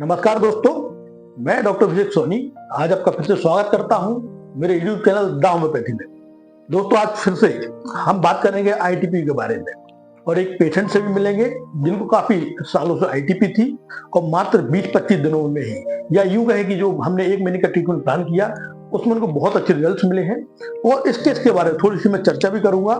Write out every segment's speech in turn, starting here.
नमस्कार दोस्तों, मैं डॉक्टर अभिषेक सोनी आज आपका फिर से स्वागत करता हूं मेरे यूट्यूब चैनल द होम्योपैथी में। दोस्तों, आज फिर से हम बात करेंगे आईटीपी के बारे में और एक पेशेंट से भी मिलेंगे जिनको काफी सालों से आईटीपी थी और मात्र 20-25 दिनों में ही, या यूं कहे कि जो हमने 1 महीने का ट्रीटमेंट प्लान किया उसमें उनको बहुत अच्छे रिजल्ट मिले हैं और इस केस के बारे में थोड़ी सी मैं चर्चा भी करूंगा।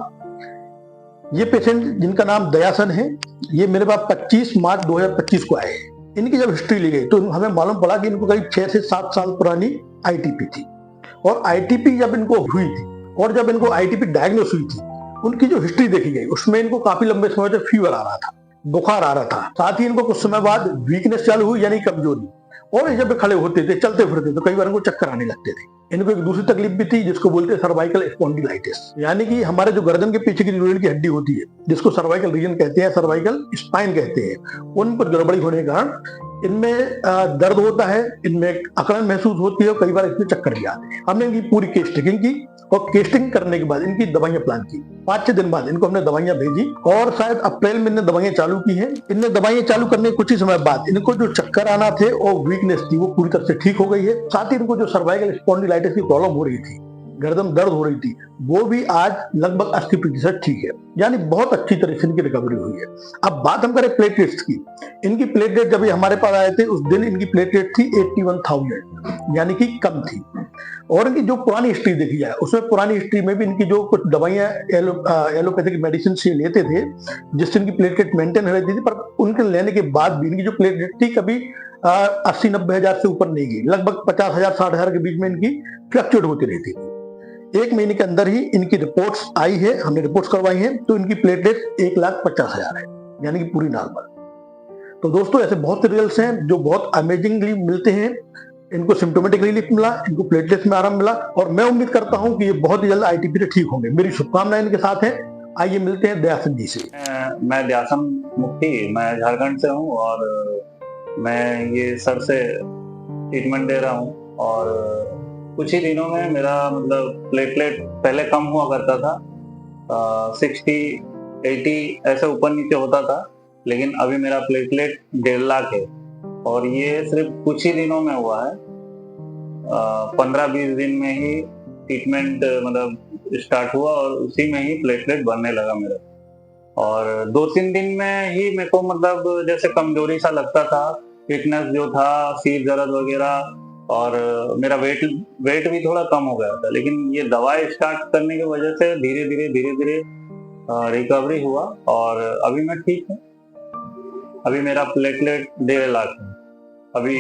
ये पेशेंट जिनका नाम दयासन है, ये मेरे पास 25 मार्च 2025 को आए हैं। इनकी जब हिस्ट्री ली गई तो हमें मालूम पड़ा कि इनको करीब 6 से 7 साल पुरानी आईटीपी थी और आईटीपी जब इनको हुई थी और जब इनको आईटीपी डायग्नोस हुई थी, उनकी जो हिस्ट्री देखी गई उसमें इनको काफी लंबे समय से फीवर आ रहा था, बुखार आ रहा था, साथ ही इनको कुछ समय बाद वीकनेस चालू हुई यानी कमजोरी, और ये जब खड़े होते थे चलते फिरते तो कई बार इनको चक्कर आने लगते थे। इनको एक दूसरी तकलीफ भी थी जिसको बोलते हैं सर्वाइकल स्पॉन्डिलाइटिस, यानी कि हमारे जो गर्दन के पीछे की रीढ़ की हड्डी होती है जिसको सर्वाइकल रीजन कहते हैं, सर्वाइकल स्पाइन कहते हैं, उन पर गड़बड़ी होने के कारण इनमें दर्द होता है, इनमें अकड़न महसूस होती है और कई बार इसमें चक्कर भी आते हैं। हमने इनकी पूरी केस टेकिंग की और केस्टिंग करने के बाद इनकी दवाइयां प्लान की। 5-6 दिन बाद इनको हमने दवाइयां भेजी और शायद अप्रैल में इन्हें दवाइयां चालू की हैं। इनने दवाइयां चालू करने के कुछ ही समय बाद इनको जो चक्कर आना थे और वीकनेस थी वो पूरी तरह से ठीक हो गई है। साथ ही इनको जो सर्वाइकल स्पॉन्डिलाइटिस की प्रॉब्लम हो रही थी, गर्दन दर्द हो रही थी, वो भी आज लगभग 80% ठीक है, यानी बहुत अच्छी तरह से इनकी रिकवरी हुई है। अब बात हम करें प्लेटलेट्स की। इनकी प्लेटलेट जब ये हमारे पास आए थे उस दिन इनकी प्लेटलेट थी 81,000, यानी कि कम थी। और इनकी जो पुरानी हिस्ट्री देखी जाए उसमें पुरानी हिस्ट्री में भी इनकी जो कुछ दवाइयां एलोपैथिक मेडिसिन से लेते थे जिससे इनकी प्लेटलेट मेंटेन रहती थी, पर उनके लेने के बाद भी इनकी जो प्लेटलेट थी कभी 80-90 हजार से ऊपर नहीं गई, लगभग 50,000-60,000 के बीच में इनकी फ्लक्चुएट होती रहती थी। 1 महीने के अंदर ही इनकी रिपोर्ट्स आई है, हमने रिपोर्ट्स करवाई हैं, तो इनकी प्लेटलेट 1,50,000 है, यानी कि पूरी नॉर्मल। तो दोस्तों, ऐसे बहुत से रिजल्ट्स हैं जो बहुत अमेजिंगली मिलते हैं। इनको सिम्टोमेटिक रिलीफ मिला, इनको प्लेटलेट्स में आराम मिला और मैं उम्मीद करता हूं कि ये बहुत ही जल्द आईटीपी से ठीक होंगे। मेरी शुभकामनाएं इनके साथ हैं। आइए मिलते हैं दयासन जी से। मैं दयासन मुक्ति, मैं झारखंड से हूँ और मैं ये सर से ट्रीटमेंट दे रहा हूँ और कुछ ही दिनों में मेरा मतलब प्लेटलेट पहले कम हुआ करता था, 60-80 ऐसे ऊपर नीचे होता था, लेकिन अभी मेरा प्लेटलेट 1.5 लाख है और ये सिर्फ कुछ ही दिनों में हुआ है। 15-20 दिन में ही ट्रीटमेंट मतलब स्टार्ट हुआ और उसी में ही प्लेटलेट बढ़ने लगा मेरा। और 2-3 दिन में ही मेरे को मतलब जैसे कमजोरी सा लगता था, फिटनेस जो था, सिर दर्द वगैरह, और मेरा वेट भी थोड़ा कम हो गया था। लेकिन ये दवाई स्टार्ट करने की वजह से धीरे धीरे रिकवरी हुआ और अभी मैं ठीक हूँ। अभी मेरा प्लेटलेट 1.5 लाख है, अभी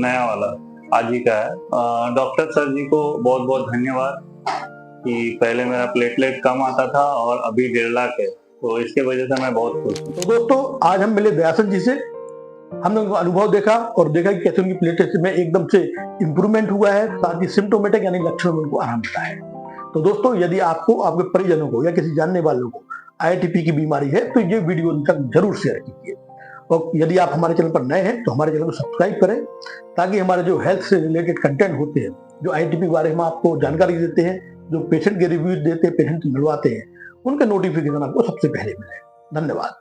नया वाला आज ही का है। डॉक्टर सर जी को बहुत बहुत धन्यवाद कि पहले मेरा प्लेटलेट कम आता था और अभी 1.5 लाख है, तो इसके वजह से मैं बहुत खुश हूँ। तो दोस्तों, आज हम मिले दयासन जी से, हमने उनका अनुभव देखा और देखा कि कैसे उनकी प्लेटलेट्स में एकदम से इंप्रूवमेंट हुआ है, साथ ही सिम्टोमेटिक यानी लक्षणों में उनको आराम मिला है। तो दोस्तों, यदि आपको, आपके परिजनों को या किसी जानने वालों को आईटीपी की बीमारी है तो ये वीडियो उन तक जरूर शेयर कीजिए। और यदि आप हमारे चैनल पर नए हैं तो हमारे चैनल को सब्सक्राइब करें ताकि हमारे जो हेल्थ से रिलेटेड कंटेंट होते हैं, जो आईटीपी के बारे में आपको जानकारी देते हैं, जो पेशेंट के रिव्यूज देते हैं, पेशेंट से मिलवाते हैं, उनके नोटिफिकेशन आपको सबसे पहले मिले। धन्यवाद।